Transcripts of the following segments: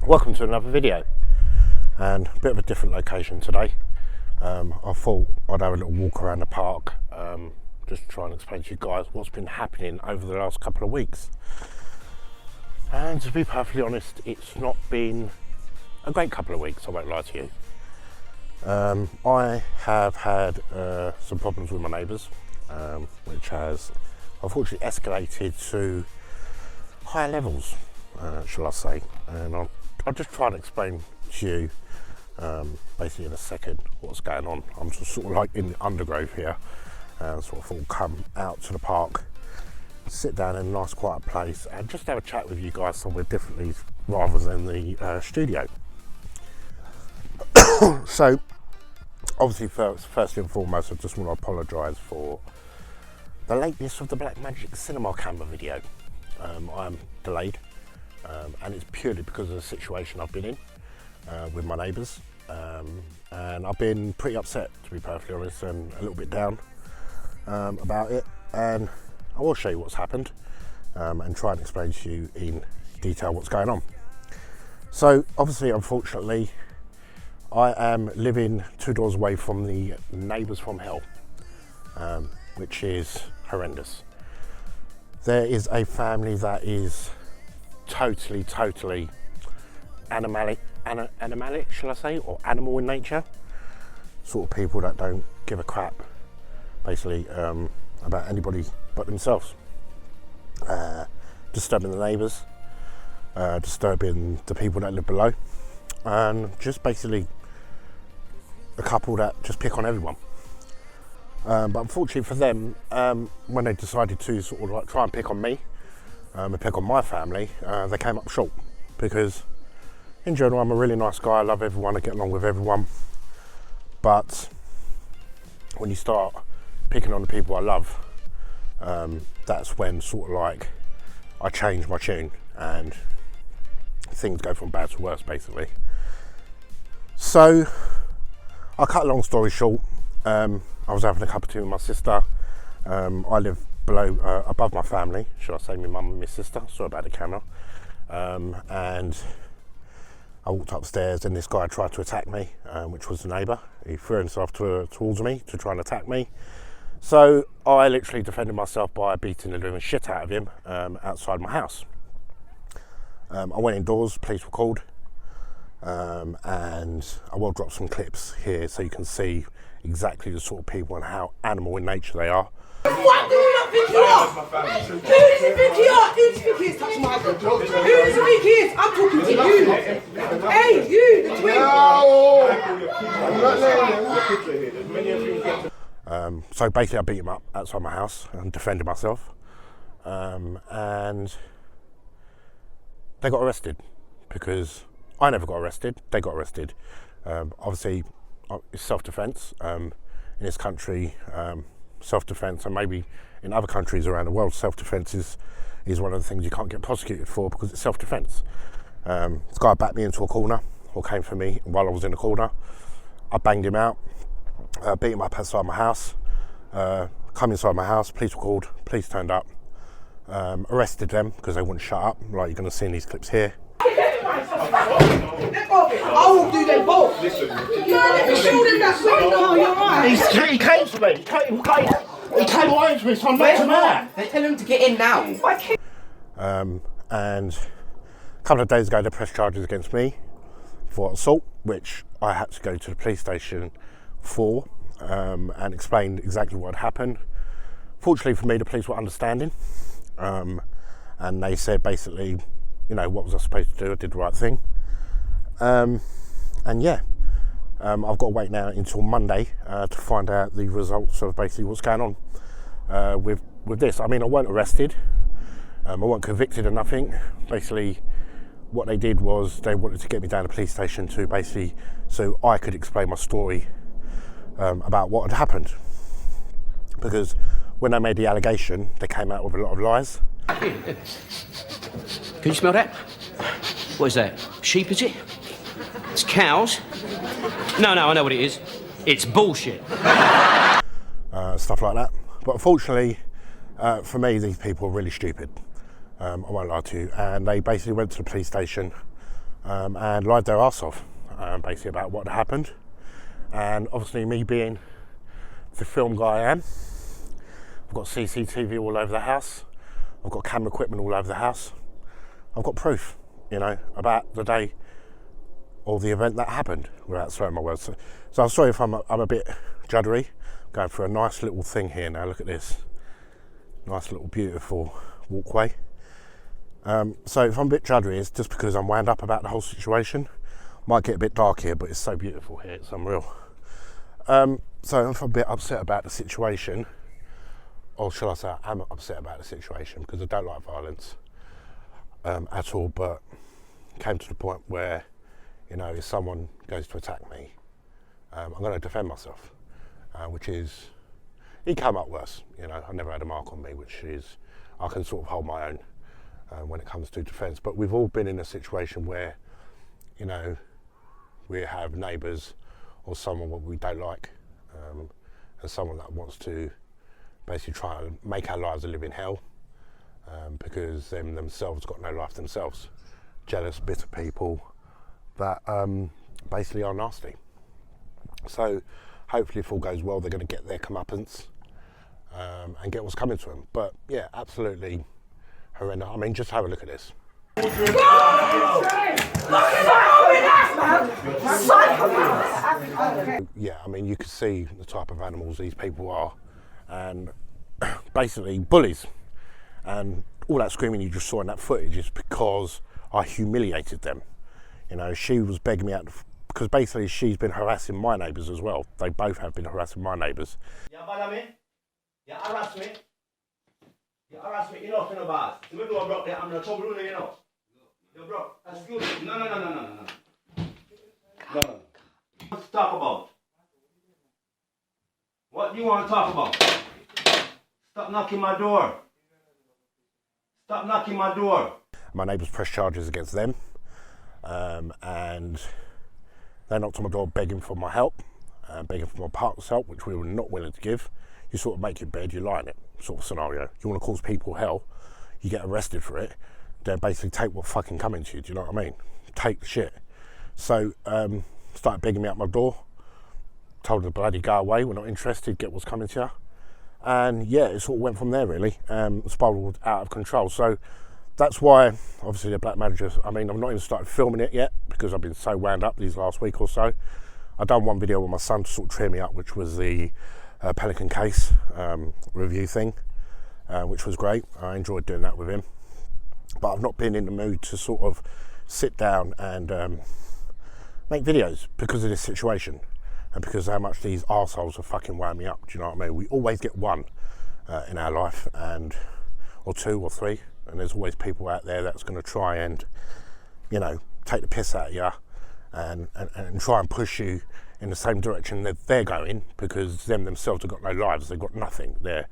Welcome to another video, and a bit of a different location today. I thought I'd have a little walk around the park, just to try and explain to you guys what's been happening over the last couple of weeks. And to be perfectly honest, it's not been a great couple of weeks, I won't lie to you. I have had some problems with my neighbours, which has unfortunately escalated to higher levels, shall I say. And I'll just try and explain to you basically in a second what's going on. I'm just sort of like in the undergrowth here, sort of all come out to the park, sit down in a nice quiet place and just have a chat with you guys somewhere differently rather than the studio. So obviously first and foremost, I just want to apologise for the lateness of the Black Magic cinema camera video. I'm delayed, and it's purely because of the situation I've been in with my neighbours, and I've been pretty upset, to be perfectly honest, and a little bit down about it, and I will show you what's happened and try and explain to you in detail what's going on. So obviously, unfortunately, I am living 2 doors away from the neighbours from hell, which is horrendous. There is a family that is totally animalic, shall I say, or animal in nature. Sort of people that don't give a crap, basically, about anybody but themselves. Disturbing the neighbours, disturbing the people that live below, and just basically a couple that just pick on everyone. But unfortunately for them, when they decided to sort of like try and pick on me and pick on my family, they came up short, because in general I'm a really nice guy, I love everyone, I get along with everyone, but when you start picking on the people I love, that's when sort of like I change my tune and things go from bad to worse, basically. So I'll cut a long story short. I was having a cup of tea with my sister. I live below, above my family, should I say, my mum and my sister. Sorry about the camera. And I walked upstairs and this guy tried to attack me, which was the neighbour. He threw himself towards me to try and attack me. So I literally defended myself by beating the living shit out of him outside my house. I went indoors, police were called, and I will drop some clips here so you can see exactly the sort of people and how animal in nature they are. What do you not think you are? Who does you think you are? Who does you think he is touching my husband? Who does you think he is? I'm talking to you. Hey, you, the twin. So basically I beat him up outside my house and defended myself, and they got arrested because I never got arrested, they got arrested. Obviously it's self-defense. In this country, self-defense, and maybe in other countries around the world, self-defense is one of the things you can't get prosecuted for because it's self-defense. This guy backed me into a corner, or came for me while I was in the corner. I banged him out, beat him up outside my house, come inside my house, police were called, police turned up, arrested them because they wouldn't shut up, like you're going to see in these clips here. I will do them both. Listen. Let me show them that swing. No, you're right. He came to me. He came away to me, so I'm back to that. They tell him to get in now. And a couple of days ago, they pressed charges against me for assault, which I had to go to the police station for, and explain exactly what had happened. Fortunately for me, the police were understanding, and they said basically, you know, what was I supposed to do? I did the right thing. And yeah, I've got to wait now until Monday to find out the results of basically what's going on with this. I mean, I weren't arrested, I weren't convicted of nothing. Basically, what they did was they wanted to get me down to the police station to basically, so I could explain my story about what had happened. Because when they made the allegation, they came out with a lot of lies. Can you smell that? What is that? Sheep, is it? It's cows? No, I know what it is. It's bullshit. Stuff like that. But unfortunately, for me, these people are really stupid. I won't lie to you. And they basically went to the police station and lied their arse off, basically about what had happened. And obviously, me being the film guy I am, I've got CCTV all over the house, I've got camera equipment all over the house, I've got proof, you know, about the day or the event that happened, without slurring my words. So I'm sorry if I'm a bit juddery. Going for a nice little thing here now. Look at this, nice little beautiful walkway. So if I'm a bit juddery, it's just because I'm wound up about the whole situation. Might get a bit dark here, but it's so beautiful here, it's unreal. So if I'm a bit upset about the situation, or shall I say I'm upset about the situation, because I don't like violence at all, but came to the point where, you know, if someone goes to attack me, I'm going to defend myself, which is, it came up worse, you know, I never had a mark on me, which is, I can sort of hold my own when it comes to defence. But we've all been in a situation where, you know, we have neighbours or someone what we don't like, and someone that wants to basically try and make our lives a living hell, because them themselves got no life themselves. Jealous, bitter people that basically are nasty. So hopefully if all goes well, they're going to get their comeuppance and get what's coming to them. But yeah, absolutely horrendous. I mean, just have a look at this. Yeah, I mean, you can see the type of animals these people are, and basically bullies. And all that screaming you just saw in that footage is because I humiliated them. You know, she was begging me out, because basically she's been harassing my neighbours as well. They both have been harassing my neighbours. You bother me? You harass me? You harass me enough, you know, boss. You make me broke there, I'm not trouble, you know. You're broke. Excuse me. No. What to talk about? What do you want to talk about? Stop knocking my door. Stop knocking my door. My neighbours pressed charges against them, and they knocked on my door begging for my help, begging for my partner's help, which we were not willing to give. You sort of make your bed, you lie in it, sort of scenario. You want to cause people hell, you get arrested for it, then basically take what's fucking coming to you, do you know what I mean? Take the shit. So, started begging me out my door, told her to bloody go away, we're not interested, get what's coming to you. And yeah, it sort of went from there really, spiraled out of control. So that's why, obviously, the black managers, I mean, I've not even started filming it yet because I've been so wound up these last week or so. I've done one video with my son to sort of cheer me up, which was the Pelican case review thing, which was great. I enjoyed doing that with him. But I've not been in the mood to sort of sit down and make videos because of this situation and because of how much these arseholes have fucking wound me up. Do you know what I mean? We always get one in our life, or two or three, and there's always people out there that's going to try and, you know, take the piss out of you and try and push you in the same direction that they're going, because them themselves have got no lives, they've got nothing. They're,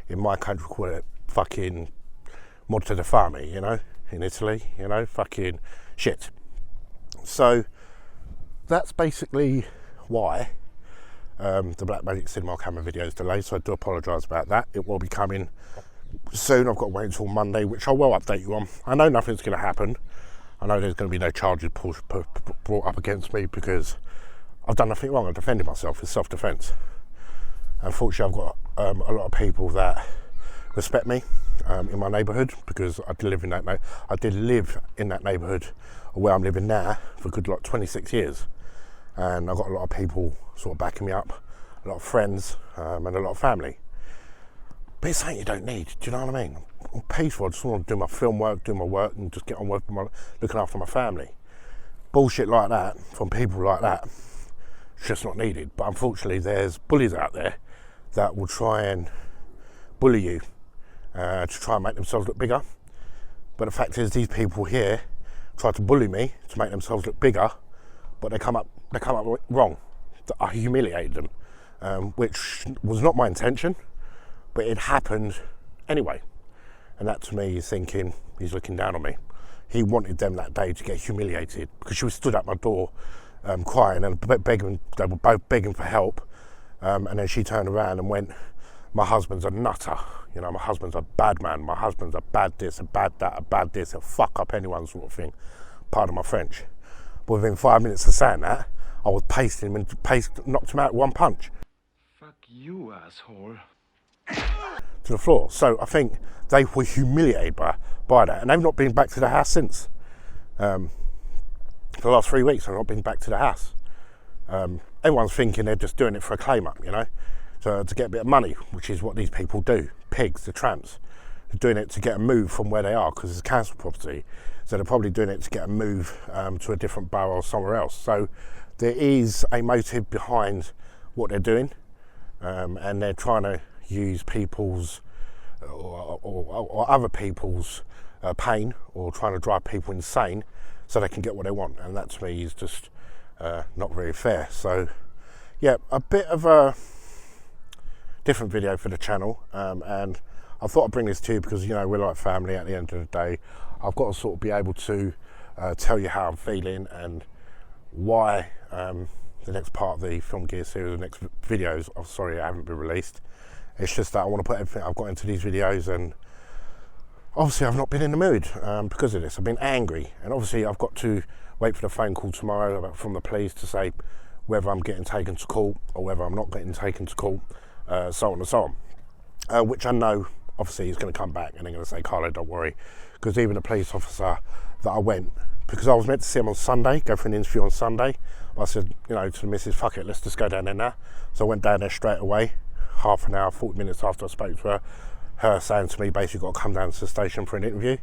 in my country, call it fucking morte de fame, you know, in Italy, you know, fucking shit. So that's basically why the Black Magic Cinema camera video is delayed, so I do apologise about that. It will be coming soon. I've got to wait until Monday, which I will update you on. I know nothing's going to happen. I know there's going to be no charges brought up against me because I've done nothing wrong. I defended myself. It's self-defence. Unfortunately, I've got a lot of people that respect me in my neighbourhood, because I did live in that neighbourhood where I'm living now for a good 26 years, and I've got a lot of people sort of backing me up, a lot of friends and a lot of family. But it's something you don't need. Do you know what I mean? I'm peaceful. I just want to do my film work, do my work, and just get on with looking after my family. Bullshit like that from people like that, it's just not needed. But unfortunately, there's bullies out there that will try and bully you to try and make themselves look bigger. But the fact is, these people here try to bully me to make themselves look bigger, but they come up wrong. I humiliated them, which was not my intention, but it happened anyway. And that to me is thinking, he's looking down on me. He wanted them that day to get humiliated, because she was stood at my door crying and begging. They were both begging for help, and then she turned around and went, my husband's a nutter, you know, my husband's a bad man, my husband's a bad this, a bad that, a bad this, a fuck up anyone sort of thing, pardon my French. But within 5 minutes of saying that, I was pasting him and knocked him out with one punch. Fuck you, asshole. To the floor. So I think they were humiliated by that, and they've not been back to the house since. For the last 3 weeks, I've not been back to the house. Everyone's thinking they're just doing it for a claim up, you know, so to get a bit of money, which is what these people do. Pigs, the tramps, they're doing it to get a move from where they are because it's a council property. So they're probably doing it to get a move to a different borough or somewhere else. So there is a motive behind what they're doing, and they're trying to use people's or other people's pain, or trying to drive people insane so they can get what they want. And that to me is just not very fair. So yeah, a bit of a different video for the channel, and I thought I'd bring this to you because, you know, we're like family at the end of the day. I've got to sort of be able to tell you how I'm feeling and why the next part of the Film Gear series, the next videos, I'm sorry, haven't been released. It's just that I want to put everything I've got into these videos, and obviously I've not been in the mood because of this. I've been angry, and obviously I've got to wait for the phone call tomorrow from the police to say whether I'm getting taken to court or whether I'm not getting taken to court, so on and so on. Which I know obviously he's going to come back and they're going to say, Carlo, don't worry, because even the police officer that I went, because I was meant to see him on Sunday, go for an interview on Sunday, but I said, you know, to the missus, fuck it, let's just go down there now. So I went down there straight away, half an hour, 40 minutes after I spoke to her saying to me, basically, got to come down to the station for an interview.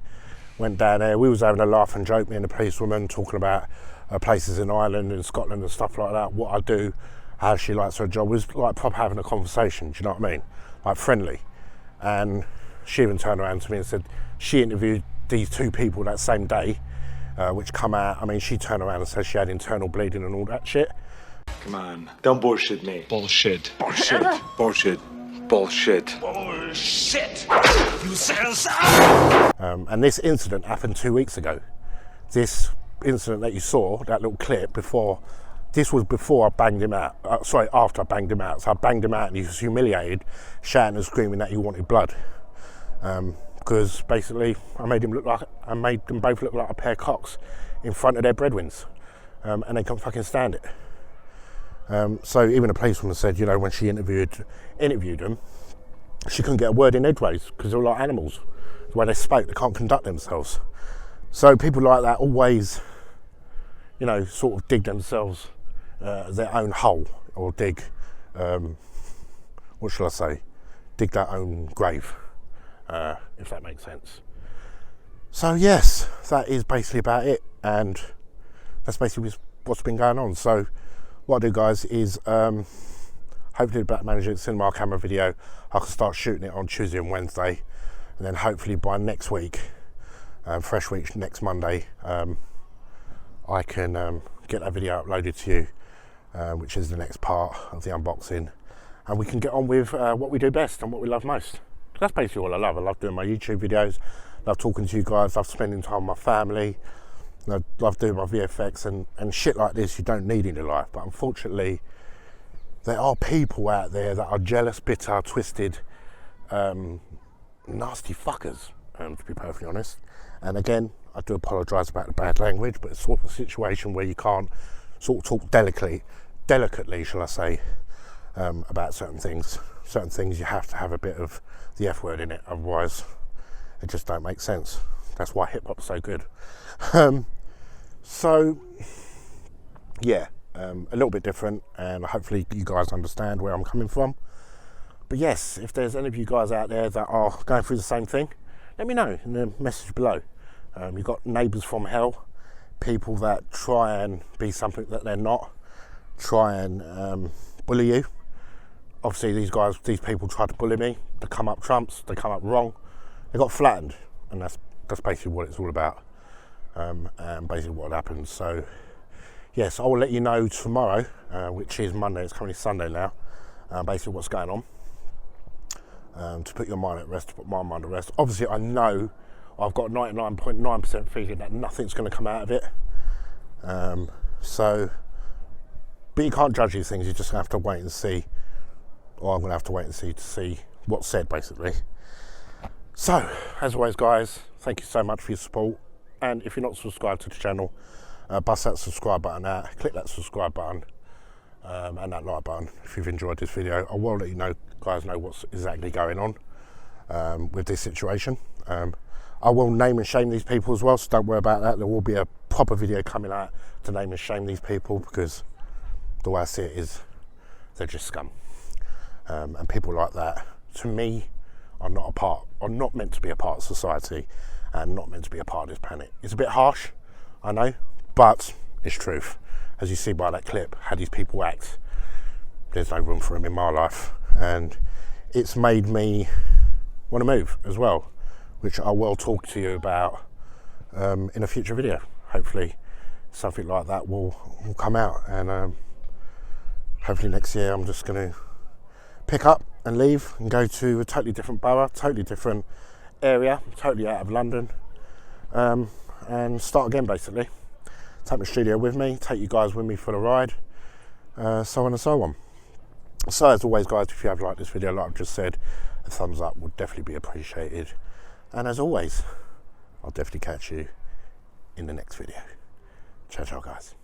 Went down there, we was having a laugh and joke, me and the policewoman, talking about places in Ireland and Scotland and stuff like that, what I do, how she likes her job. It was like proper having a conversation, do you know what I mean? Like friendly. And she even turned around to me and said she interviewed these two people that same day, which come out, I mean, she turned around and said she had internal bleeding and all that shit. Come on, don't bullshit me. Bullshit. Bullshit. Bullshit. Bullshit. Bullshit. You said so. And this incident happened 2 weeks ago. This incident that you saw, that little clip before, this was before I banged him out. After I banged him out. So I banged him out and he was humiliated, shouting and screaming that he wanted blood. Because basically I made them both look like a pair of cocks in front of their breadwins. And they couldn't fucking stand it. So even the policewoman said, you know, when she interviewed them, she couldn't get a word in edgeways because they were like animals. The way they spoke, they can't conduct themselves. So people like that always, you know, sort of dig themselves their own hole, or dig, what shall I say, dig their own grave, if that makes sense. So yes, that is basically about it, and that's basically what's been going on. So what I do, guys, is hopefully the Black Manager Cinema camera video, I can start shooting it on Tuesday and Wednesday, and then hopefully by next week, fresh week next Monday, I can get that video uploaded to you, which is the next part of the unboxing, and we can get on with what we do best and what we love most. That's basically all I love. I love doing my YouTube videos, love talking to you guys, love spending time with my family, I love doing my VFX and shit like this you don't need in your life. But unfortunately, there are people out there that are jealous, bitter, twisted, nasty fuckers, to be perfectly honest. And again, I do apologise about the bad language, but it's sort of a situation where you can't sort of talk delicately, shall I say, about certain things. Certain things you have to have a bit of the F word in it, otherwise it just don't make sense. That's why hip hop's so good. So yeah, a little bit different, and hopefully you guys understand where I'm coming from. But yes, if there's any of you guys out there that are going through the same thing, let me know in the message below. You've got neighbours from hell, people that try and be something that they're not, try and bully you. Obviously these people tried to bully me. They come up trumps, they come up wrong, they got flattened, and that's basically what it's all about, and basically what happened. So yes, I will let you know tomorrow, which is Monday, it's currently Sunday now, basically what's going on, to put your mind at rest, to put my mind at rest. Obviously I know I've got 99.9% feeling that nothing's going to come out of it, but you can't judge these things, you just have to wait and see, or I'm going to have to wait and see to see what's said, basically. So, as always guys, thank you so much for your support, and if you're not subscribed to the channel, bust that subscribe button out, click that subscribe button and that like button if you've enjoyed this video. I will let you know, guys, know what's exactly going on with this situation. I will name and shame these people as well, so don't worry about that. There will be a proper video coming out to name and shame these people, because the way I see it is they're just scum. And people like that, to me, are not meant to be a part of society and not meant to be a part of this planet. It's a bit harsh, I know, but it's truth. As you see by that clip, how these people act, there's no room for them in my life. And it's made me want to move as well, which I will talk to you about in a future video. Hopefully something like that will come out, and hopefully next year I'm just going to pick up and leave and go to a totally different borough, totally different area, totally out of London, and start again basically. Take my studio with me, take you guys with me for the ride, so on and so on. So as always, guys, if you have liked this video, like I've just said, a thumbs up would definitely be appreciated. And as always, I'll definitely catch you in the next video. Ciao, ciao, guys.